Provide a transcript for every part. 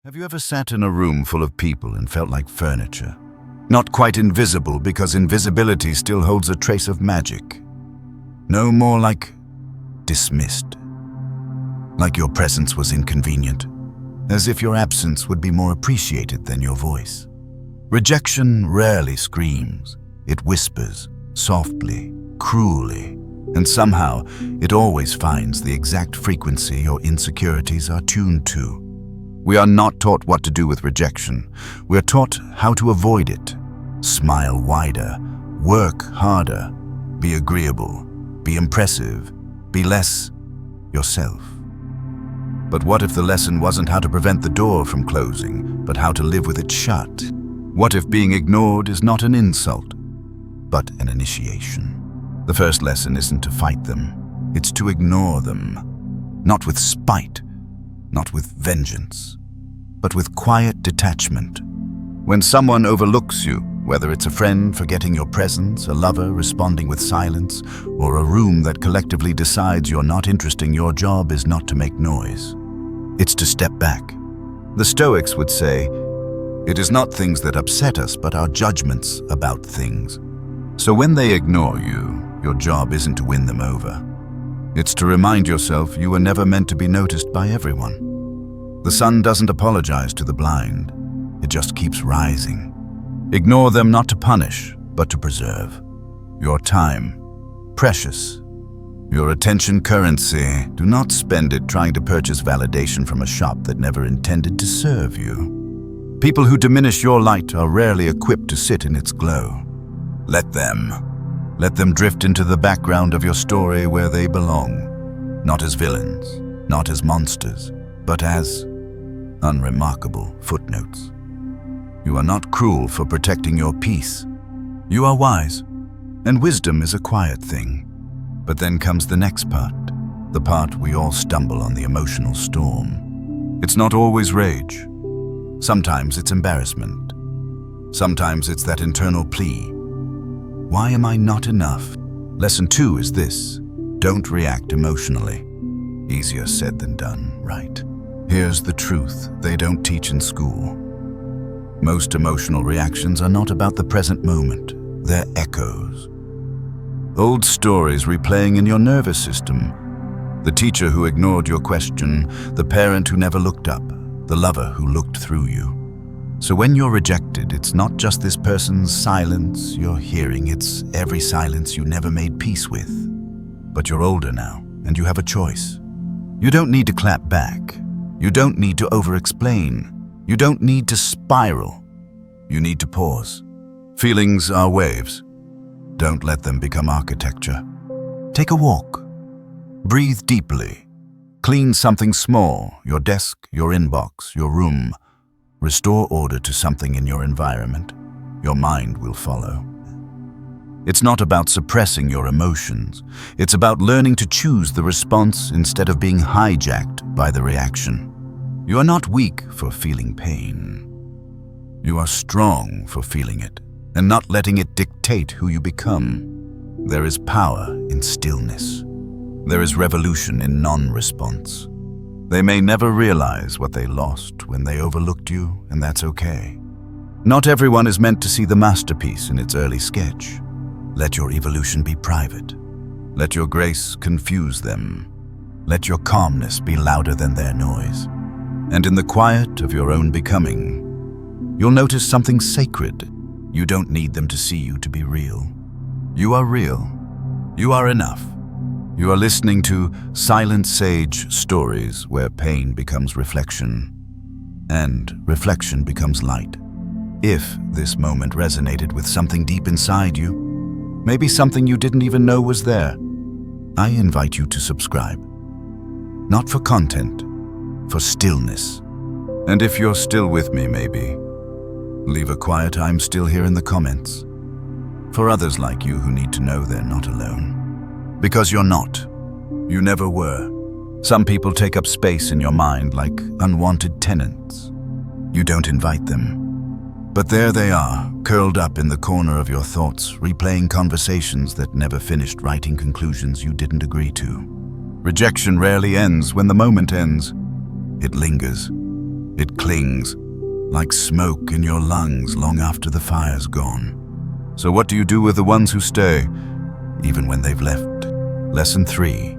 Have you ever sat in a room full of people and felt like furniture? Not quite invisible, because invisibility still holds a trace of magic. No, more like dismissed. Like your presence was inconvenient. As if your absence would be more appreciated than your voice. Rejection rarely screams. It whispers, softly, cruelly, and somehow it always finds the exact frequency your insecurities are tuned to. We are not taught what to do with rejection. We are taught how to avoid it. Smile wider, work harder, be agreeable, be impressive, be less yourself. But what if the lesson wasn't how to prevent the door from closing, but how to live with it shut? What if being ignored is not an insult, but an initiation? The first lesson isn't to fight them, it's to ignore them. Not with spite, not with vengeance, but with quiet detachment. When someone overlooks you, whether it's a friend forgetting your presence, a lover responding with silence, or a room that collectively decides you're not interesting, your job is not to make noise. It's to step back. The Stoics would say, it is not things that upset us, but our judgments about things. So when they ignore you, your job isn't to win them over. It's to remind yourself you were never meant to be noticed by everyone. The sun doesn't apologize to the blind. It just keeps rising. Ignore them not to punish, but to preserve. Your time, precious. Your attention currency. Do not spend it trying to purchase validation from a shop that never intended to serve you. People who diminish your light are rarely equipped to sit in its glow. Let them drift into the background of your story where they belong. Not as villains, not as monsters, but as unremarkable footnotes. You are not cruel for protecting your peace. You are wise, and wisdom is a quiet thing. But then comes the next part, the part we all stumble on, the emotional storm. It's not always rage. Sometimes it's embarrassment. Sometimes it's that internal plea. Why am I not enough? Lesson 2 is this: don't react emotionally. Easier said than done, right? Here's the truth they don't teach in school. Most emotional reactions are not about the present moment. They're echoes. Old stories replaying in your nervous system. The teacher who ignored your question, the parent who never looked up, the lover who looked through you. So when you're rejected, it's not just this person's silence you're hearing, it's every silence you never made peace with. But you're older now, and you have a choice. You don't need to clap back. You don't need to over-explain. You don't need to spiral. You need to pause. Feelings are waves. Don't let them become architecture. Take a walk. Breathe deeply. Clean something small, your desk, your inbox, your room. Restore order to something in your environment. Your mind will follow. It's not about suppressing your emotions. It's about learning to choose the response instead of being hijacked by the reaction. You are not weak for feeling pain. You are strong for feeling it and not letting it dictate who you become. There is power in stillness. There is revolution in non-response. They may never realize what they lost when they overlooked you, and that's okay. Not everyone is meant to see the masterpiece in its early sketch. Let your evolution be private. Let your grace confuse them. Let your calmness be louder than their noise. And in the quiet of your own becoming, you'll notice something sacred. You don't need them to see you to be real. You are real. You are enough. You are listening to Silent Sage Stories, where pain becomes reflection, and reflection becomes light. If this moment resonated with something deep inside you, maybe something you didn't even know was there, I invite you to subscribe. Not for content, for stillness. And if you're still with me, maybe, leave a quiet "I'm still here" in the comments. For others like you who need to know they're not alone. Because you're not. You never were. Some people take up space in your mind like unwanted tenants. You don't invite them. But there they are, curled up in the corner of your thoughts, replaying conversations that never finished, writing conclusions you didn't agree to. Rejection rarely ends when the moment ends. It lingers. It clings, like smoke in your lungs long after the fire's gone. So what do you do with the ones who stay, even when they've left? Lesson 3.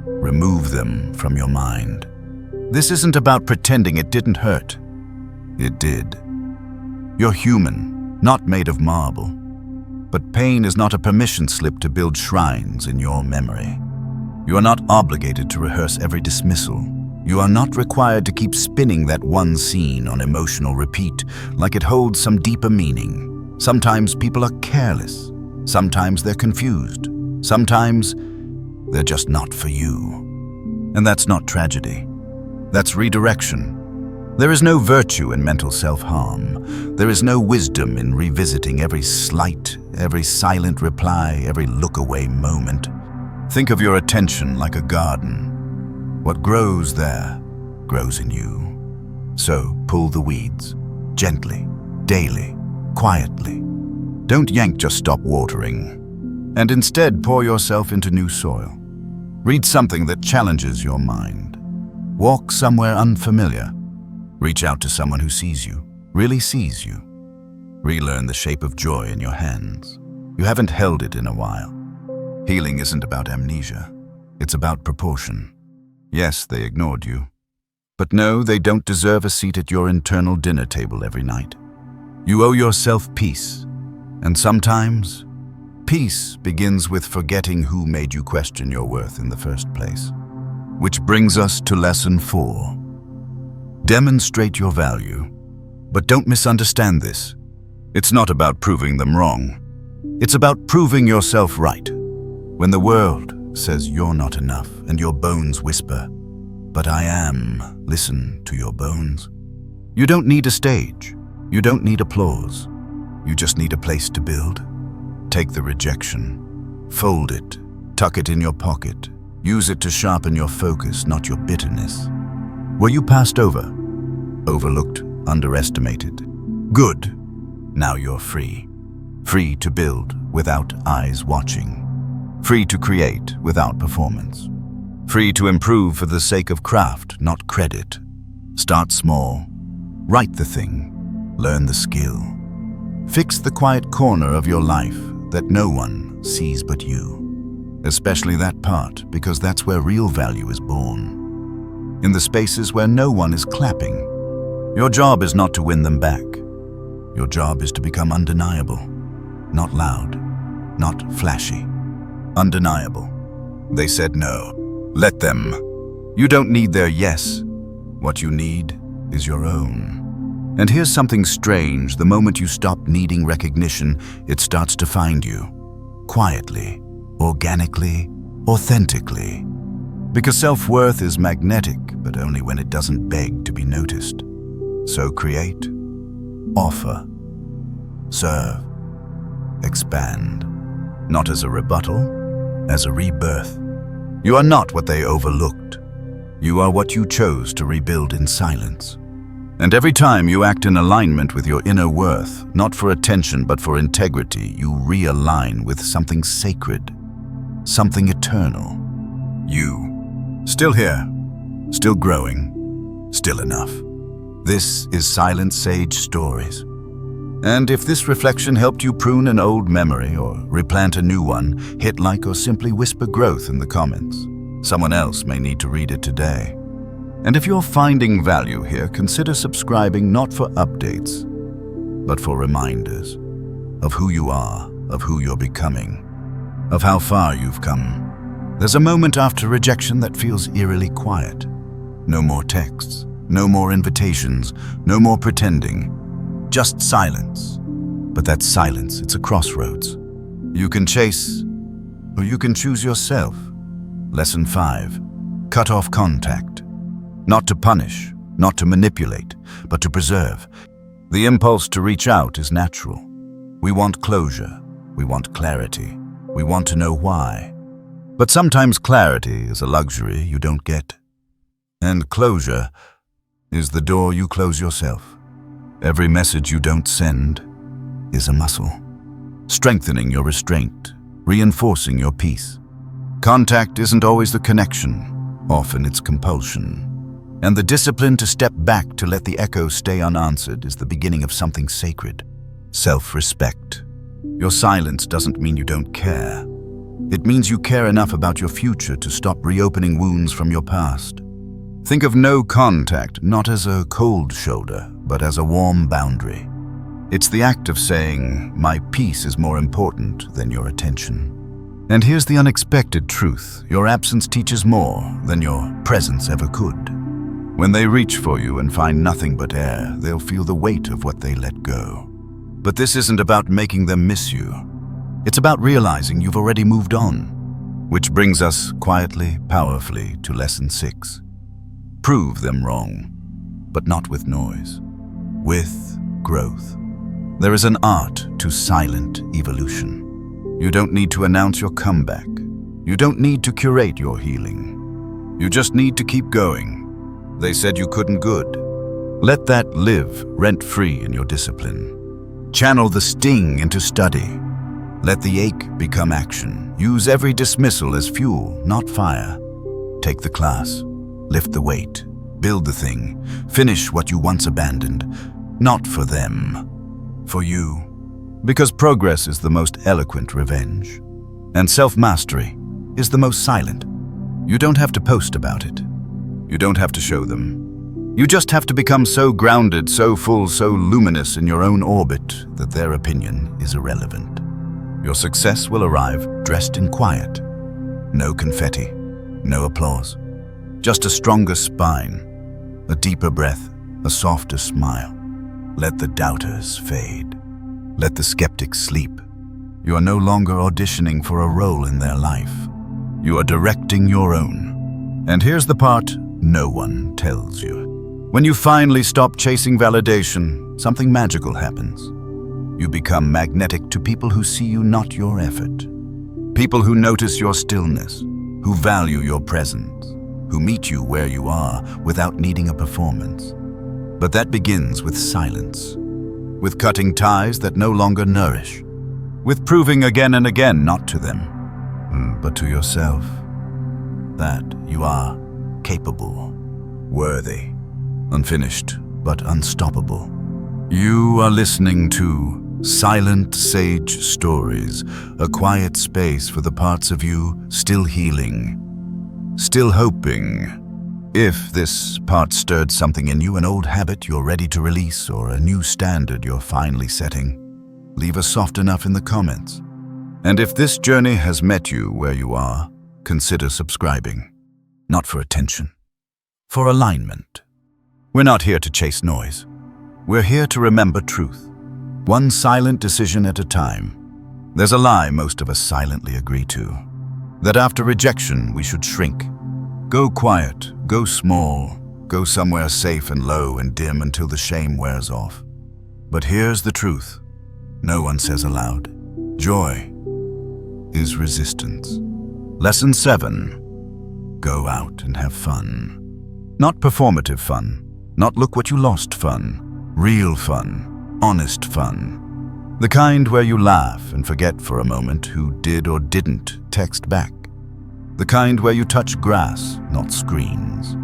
Remove them from your mind. This isn't about pretending it didn't hurt. It did. You're human, not made of marble. But pain is not a permission slip to build shrines in your memory. You are not obligated to rehearse every dismissal. You are not required to keep spinning that one scene on emotional repeat like it holds some deeper meaning. Sometimes people are careless. Sometimes they're confused. Sometimes they're just not for you. And that's not tragedy. That's redirection. There is no virtue in mental self-harm. There is no wisdom in revisiting every slight, every silent reply, every look-away moment. Think of your attention like a garden. What grows there grows in you. So pull the weeds, gently, daily, quietly. Don't yank, just stop watering. And instead pour yourself into new soil. Read something that challenges your mind. Walk somewhere unfamiliar. Reach out to someone who sees you, really sees you. Relearn the shape of joy in your hands. You haven't held it in a while. Healing isn't about amnesia. It's about proportion. Yes, they ignored you. But no, they don't deserve a seat at your internal dinner table every night. You owe yourself peace. And sometimes, peace begins with forgetting who made you question your worth in the first place. Which brings us to lesson 4. Demonstrate your value. But don't misunderstand this. It's not about proving them wrong. It's about proving yourself right. When the world says you're not enough and your bones whisper, "But I am," listen to your bones. You don't need a stage. You don't need applause. You just need a place to build. Take the rejection. Fold it. Tuck it in your pocket. Use it to sharpen your focus, not your bitterness. Were you passed over? Overlooked? Underestimated? Good. Now you're free. Free to build without eyes watching. Free to create without performance. Free to improve for the sake of craft, not credit. Start small. Write the thing. Learn the skill. Fix the quiet corner of your life that no one sees but you. Especially that part, because that's where real value is born. In the spaces where no one is clapping. Your job is not to win them back. Your job is to become undeniable. Not loud. Not flashy. Undeniable. They said no. Let them. You don't need their yes. What you need is your own. And here's something strange. The moment you stop needing recognition, it starts to find you. Quietly, organically, authentically. Because self-worth is magnetic, but only when it doesn't beg to be noticed. So create, offer, serve, expand. Not as a rebuttal, as a rebirth. You are not what they overlooked. You are what you chose to rebuild in silence. And every time you act in alignment with your inner worth, not for attention but for integrity, you realign with something sacred, something eternal. You, still here, still growing, still enough. This is Silent Sage Stories. And if this reflection helped you prune an old memory or replant a new one, hit like or simply whisper growth in the comments. Someone else may need to read it today. And if you're finding value here, consider subscribing not for updates, but for reminders of who you are, of who you're becoming, of how far you've come. There's a moment after rejection that feels eerily quiet. No more texts, no more invitations, no more pretending. Just silence. But that silence, it's a crossroads. You can chase, or you can choose yourself. Lesson 5. Cut off contact. Not to punish, not to manipulate, but to preserve. The impulse to reach out is natural. We want closure. We want clarity. We want to know why. But sometimes clarity is a luxury you don't get. And closure is the door you close yourself. Every message you don't send is a muscle, strengthening your restraint, reinforcing your peace. Contact isn't always the connection. Often it's compulsion. And the discipline to step back to let the echo stay unanswered is the beginning of something sacred. Self-respect. Your silence doesn't mean you don't care. It means you care enough about your future to stop reopening wounds from your past. Think of no contact not as a cold shoulder, but as a warm boundary. It's the act of saying, my peace is more important than your attention. And here's the unexpected truth. Your absence teaches more than your presence ever could. When they reach for you and find nothing but air, they'll feel the weight of what they let go. But this isn't about making them miss you. It's about realizing you've already moved on. Which brings us quietly, powerfully to lesson 6. Prove them wrong, but not with noise. With growth. There is an art to silent evolution. You don't need to announce your comeback. You don't need to curate your healing. You just need to keep going. They said you couldn't good. Let that live rent-free in your discipline. Channel the sting into study. Let the ache become action. Use every dismissal as fuel, not fire. Take the class. Lift the weight. Build the thing. Finish what you once abandoned. Not for them. For you. Because progress is the most eloquent revenge. And self-mastery is the most silent. You don't have to post about it. You don't have to show them. You just have to become so grounded, so full, so luminous in your own orbit that their opinion is irrelevant. Your success will arrive dressed in quiet. No confetti, no applause. Just a stronger spine, a deeper breath, a softer smile. Let the doubters fade. Let the skeptics sleep. You are no longer auditioning for a role in their life. You are directing your own. And here's the part no one tells you. When you finally stop chasing validation, something magical happens. You become magnetic to people who see you, not your effort. People who notice your stillness, who value your presence, who meet you where you are without needing a performance. But that begins with silence, with cutting ties that no longer nourish, with proving again and again not to them, but to yourself, that you are capable, worthy, unfinished, but unstoppable. You are listening to Silent Sage Stories, a quiet space for the parts of you still healing, still hoping. If this part stirred something in you, an old habit you're ready to release, or a new standard you're finally setting, leave us soft enough in the comments. And if this journey has met you where you are, consider subscribing. Not for attention, for alignment. We're not here to chase noise. We're here to remember truth, one silent decision at a time. There's a lie most of us silently agree to, that after rejection we should shrink. Go quiet, go small, go somewhere safe and low and dim until the shame wears off. But here's the truth, no one says aloud. Joy is resistance. Lesson 7. Go out and have fun. Not performative fun, not look what you lost fun. Real fun, honest fun. The kind where you laugh and forget for a moment who did or didn't text back. The kind where you touch grass, not screens.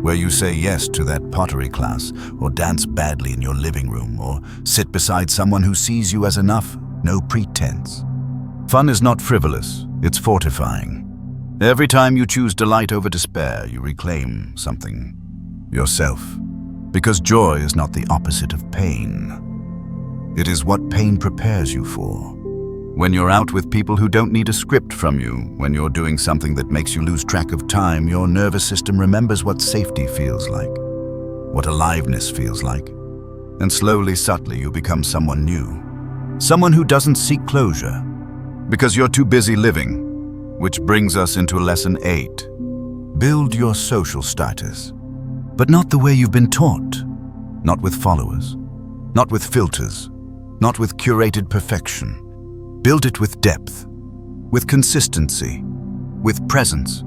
Where you say yes to that pottery class, or dance badly in your living room, or sit beside someone who sees you as enough, no pretense. Fun is not frivolous, it's fortifying. Every time you choose delight over despair, you reclaim something, yourself. Because joy is not the opposite of pain. It is what pain prepares you for. When you're out with people who don't need a script from you, when you're doing something that makes you lose track of time, your nervous system remembers what safety feels like, what aliveness feels like. And slowly, subtly, you become someone new. Someone who doesn't seek closure, because you're too busy living. Which brings us into lesson 8. Build your social status. But not the way you've been taught. Not with followers. Not with filters. Not with curated perfection. Build it with depth. With consistency. With presence.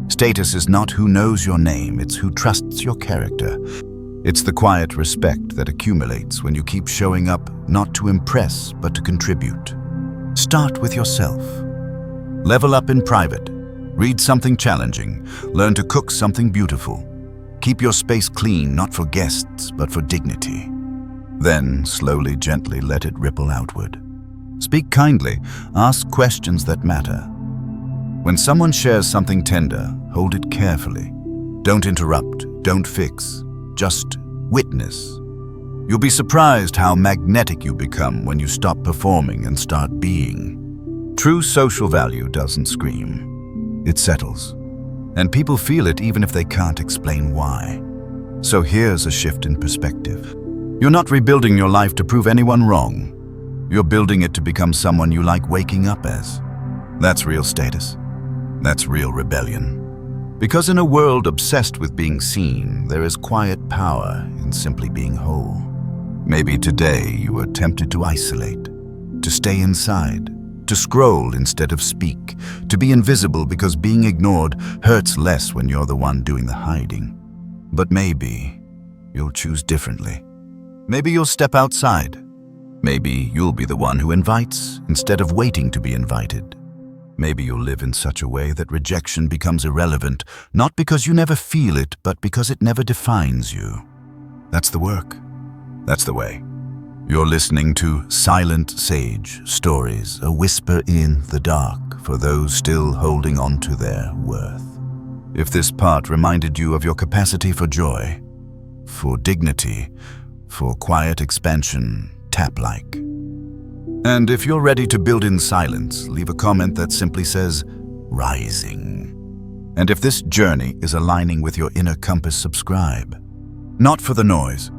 Status is not who knows your name, it's who trusts your character. It's the quiet respect that accumulates when you keep showing up not to impress, but to contribute. Start with yourself. Level up in private. Read something challenging. Learn to cook something beautiful. Keep your space clean, not for guests, but for dignity. Then, slowly, gently let it ripple outward. Speak kindly, ask questions that matter. When someone shares something tender, hold it carefully. Don't interrupt, don't fix, just witness. You'll be surprised how magnetic you become when you stop performing and start being. True social value doesn't scream. It settles. And people feel it even if they can't explain why. So here's a shift in perspective. You're not rebuilding your life to prove anyone wrong. You're building it to become someone you like waking up as. That's real status. That's real rebellion. Because in a world obsessed with being seen, there is quiet power in simply being whole. Maybe today you were tempted to isolate, to stay inside, to scroll instead of speak, to be invisible because being ignored hurts less when you're the one doing the hiding. But maybe you'll choose differently. Maybe you'll step outside. Maybe you'll be the one who invites instead of waiting to be invited. Maybe you'll live in such a way that rejection becomes irrelevant, not because you never feel it, but because it never defines you. That's the work. That's the way. You're listening to Silent Sage Stories, a whisper in the dark for those still holding on to their worth. If this part reminded you of your capacity for joy, for dignity, for quiet expansion, tap like. And if you're ready to build in silence, leave a comment that simply says, rising. And if this journey is aligning with your inner compass, subscribe. Not for the noise,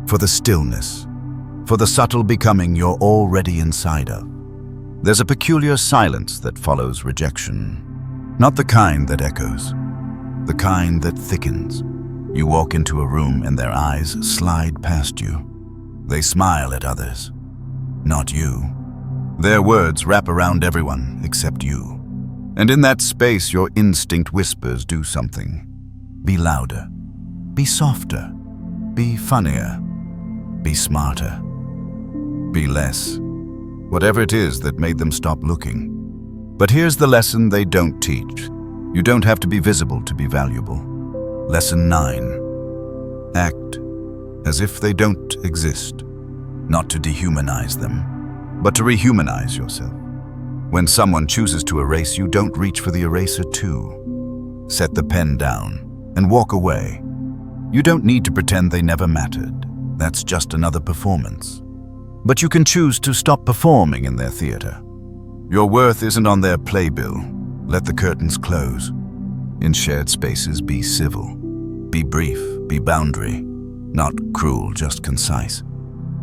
for the stillness, for the subtle becoming you're already inside of. There's a peculiar silence that follows rejection. Not the kind that echoes, the kind that thickens. You walk into a room and their eyes slide past you. They smile at others, not you. Their words wrap around everyone except you. And in that space, your instinct whispers, do something. Be louder, be softer, be funnier, be smarter, be less. Whatever it is that made them stop looking. But here's the lesson they don't teach. You don't have to be visible to be valuable. Lesson 9. Act as if they don't exist. Not to dehumanize them, but to rehumanize yourself. When someone chooses to erase you, don't reach for the eraser too. Set the pen down and walk away. You don't need to pretend they never mattered. That's just another performance. But you can choose to stop performing in their theater. Your worth isn't on their playbill. Let the curtains close. In shared spaces, be civil. Be brief, be boundary. Not cruel, just concise.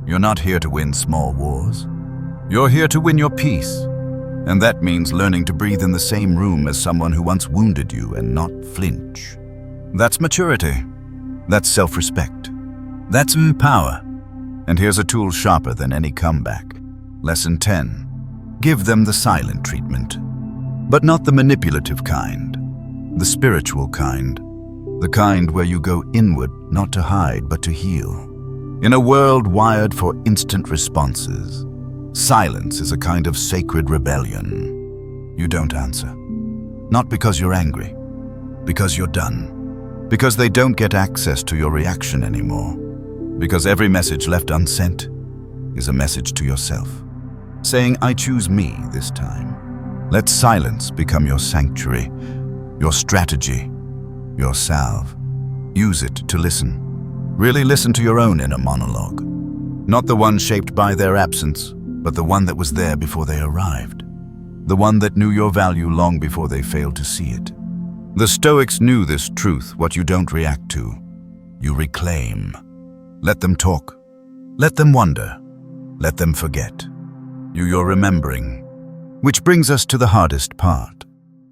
You're not here to win small wars. You're here to win your peace. And that means learning to breathe in the same room as someone who once wounded you and not flinch. That's maturity. That's self-respect. That's power. And here's a tool sharper than any comeback. Lesson 10. Give them the silent treatment. But not the manipulative kind. The spiritual kind. The kind where you go inward, not to hide, but to heal. In a world wired for instant responses, silence is a kind of sacred rebellion. You don't answer. Not because you're angry. Because you're done. Because they don't get access to your reaction anymore. Because every message left unsent is a message to yourself, saying, I choose me this time. Let silence become your sanctuary, your strategy, your salve. Use it to listen. Really listen to your own inner monologue. Not the one shaped by their absence, but the one that was there before they arrived. The one that knew your value long before they failed to see it. The Stoics knew this truth, what you don't react to, you reclaim. Let them talk. Let them wonder. Let them forget. You're remembering. Which brings us to the hardest part.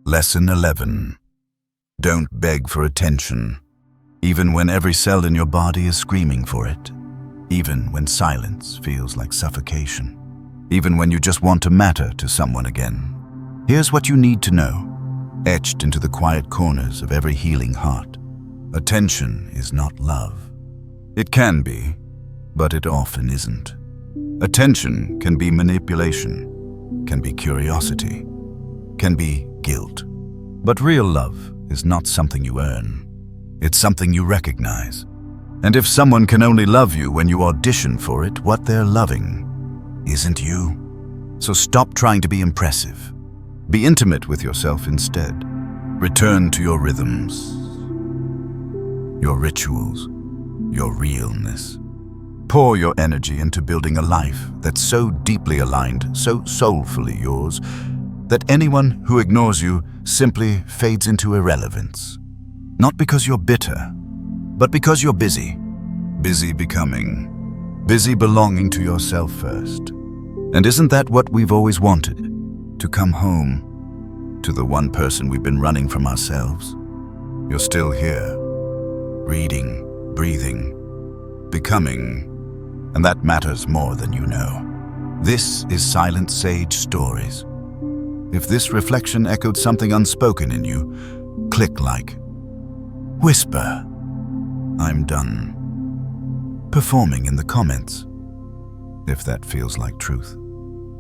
Lesson 11. Don't beg for attention, even when every cell in your body is screaming for it. Even when silence feels like suffocation. Even when you just want to matter to someone again. Here's what you need to know, etched into the quiet corners of every healing heart. Attention is not love. It can be, but it often isn't. Attention can be manipulation, can be curiosity, can be guilt. But real love is not something you earn. It's something you recognize. And if someone can only love you when you audition for it, what they're loving isn't you. So stop trying to be impressive. Be intimate with yourself instead. Return to your rhythms, your rituals, your realness. Pour your energy into building a life that's so deeply aligned, so soulfully yours, that anyone who ignores you simply fades into irrelevance. Not because you're bitter, but because you're busy. Busy becoming. Busy belonging to yourself first. And isn't that what we've always wanted? To come home to the one person we've been running from ourselves. You're still here. Reading, breathing, becoming. And that matters more than you know. This is Silent Sage Stories. If this reflection echoed something unspoken in you, click like. Whisper, I'm done. Performing in the comments, if that feels like truth.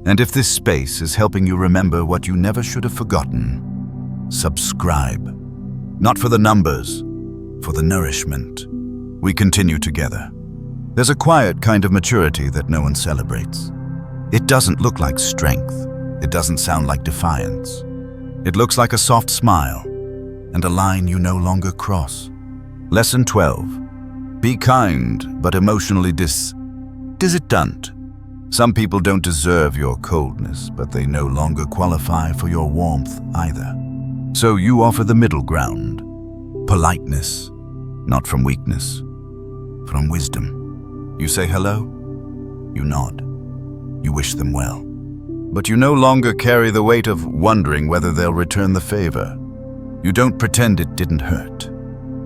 And if this space is helping you remember what you never should have forgotten, subscribe. Not for the numbers, for the nourishment. We continue together. There's a quiet kind of maturity that no one celebrates. It doesn't look like strength. It doesn't sound like defiance. It looks like a soft smile and a line you no longer cross. Lesson 12. Be kind, but emotionally distant. Some people don't deserve your coldness, but they no longer qualify for your warmth either. So you offer the middle ground. Politeness, not from weakness, from wisdom. You say hello, you nod, you wish them well. But you no longer carry the weight of wondering whether they'll return the favor. You don't pretend it didn't hurt.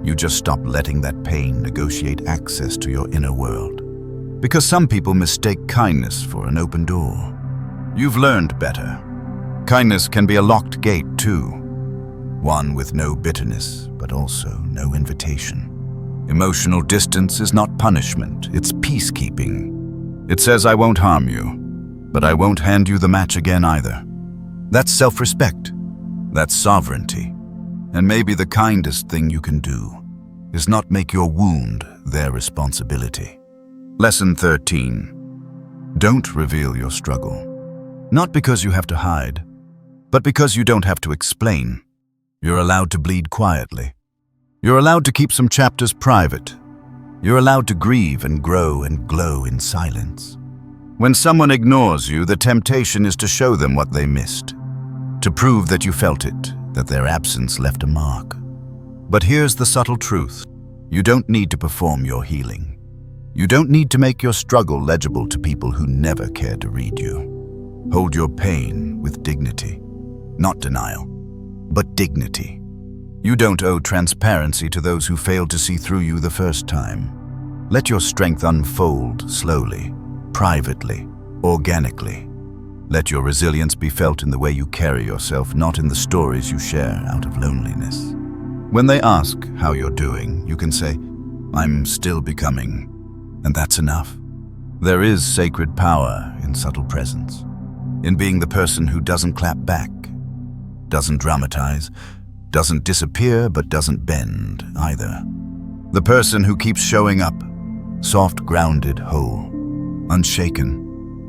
You just stop letting that pain negotiate access to your inner world. Because some people mistake kindness for an open door. You've learned better. Kindness can be a locked gate too. One with no bitterness, but also no invitation. Emotional distance is not punishment, it's peacekeeping. It says I won't harm you, but I won't hand you the match again either. That's self-respect. That's sovereignty. And maybe the kindest thing you can do is not make your wound their responsibility. Lesson 13. Don't reveal your struggle. Not because you have to hide, but because you don't have to explain. You're allowed to bleed quietly. You're allowed to keep some chapters private. You're allowed to grieve and grow and glow in silence. When someone ignores you, the temptation is to show them what they missed, to prove that you felt it, that their absence left a mark. But here's the subtle truth. You don't need to perform your healing. You don't need to make your struggle legible to people who never care to read you. Hold your pain with dignity. Not denial, but dignity. You don't owe transparency to those who failed to see through you the first time. Let your strength unfold slowly, privately, organically. Let your resilience be felt in the way you carry yourself, not in the stories you share out of loneliness. When they ask how you're doing, you can say, I'm still becoming, and that's enough. There is sacred power in subtle presence, in being the person who doesn't clap back, doesn't dramatize, doesn't disappear, but doesn't bend either. The person who keeps showing up, soft, grounded, whole, unshaken,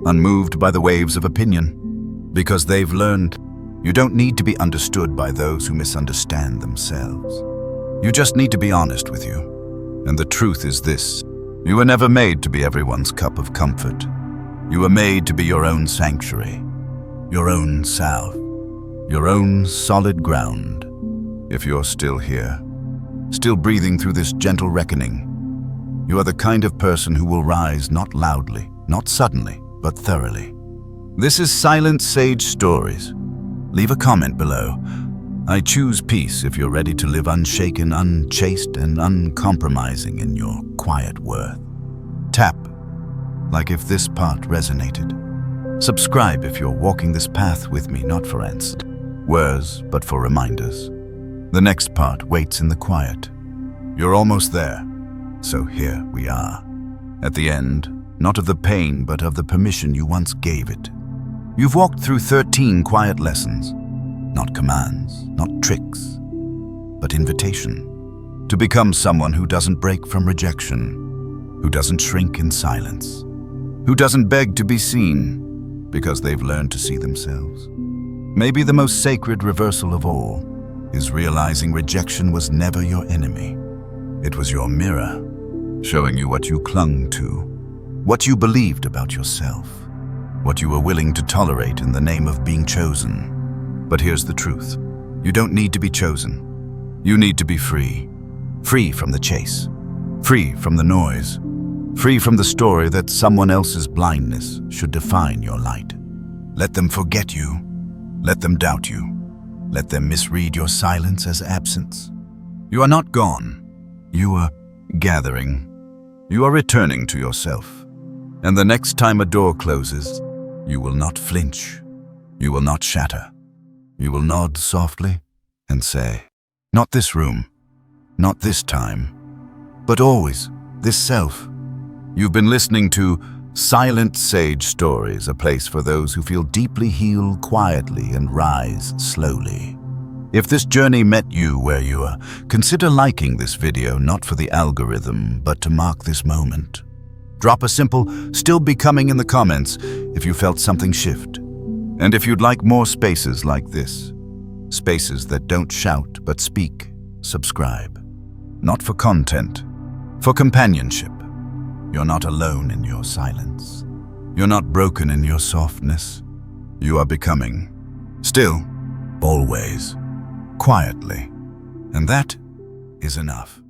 unmoved by the waves of opinion, because they've learned you don't need to be understood by those who misunderstand themselves. You just need to be honest with you. And the truth is this: you were never made to be everyone's cup of comfort. You were made to be your own sanctuary, your own salve, your own solid ground. If you're still here, still breathing through this gentle reckoning, you are the kind of person who will rise not loudly, not suddenly, but thoroughly. This is Silent Sage Stories. Leave a comment below. I choose peace if you're ready to live unshaken, unchased, and uncompromising in your quiet worth. Tap, like if this part resonated. Subscribe if you're walking this path with me, not for words, but for reminders. The next part waits in the quiet. You're almost there, so here we are. At the end, not of the pain, but of the permission you once gave it. You've walked through 13 quiet lessons, not commands, not tricks, but invitation. to become someone who doesn't break from rejection, who doesn't shrink in silence, who doesn't beg to be seen because they've learned to see themselves. Maybe the most sacred reversal of all is realizing rejection was never your enemy. It was your mirror, showing you what you clung to, what you believed about yourself, what you were willing to tolerate in the name of being chosen. But here's the truth. You don't need to be chosen. You need to be free. Free from the chase. Free from the noise. Free from the story that someone else's blindness should define your light. Let them forget you. Let them doubt you. Let them misread your silence as absence. You are not gone. You are gathering. You are returning to yourself. And the next time a door closes, you will not flinch. You will not shatter. You will nod softly and say, "Not this room, not this time, but always this self." You've been listening to Silent Sage Stories, a place for those who feel deeply heal quietly and rise slowly. If this journey met you where you are, consider liking this video, not for the algorithm, but to mark this moment. Drop a simple "still becoming" in the comments if you felt something shift. And if you'd like more spaces like this, spaces that don't shout but speak, subscribe. Not for content, for companionship. You're not alone in your silence. You're not broken in your softness. You are becoming. Still, always, quietly. And that is enough.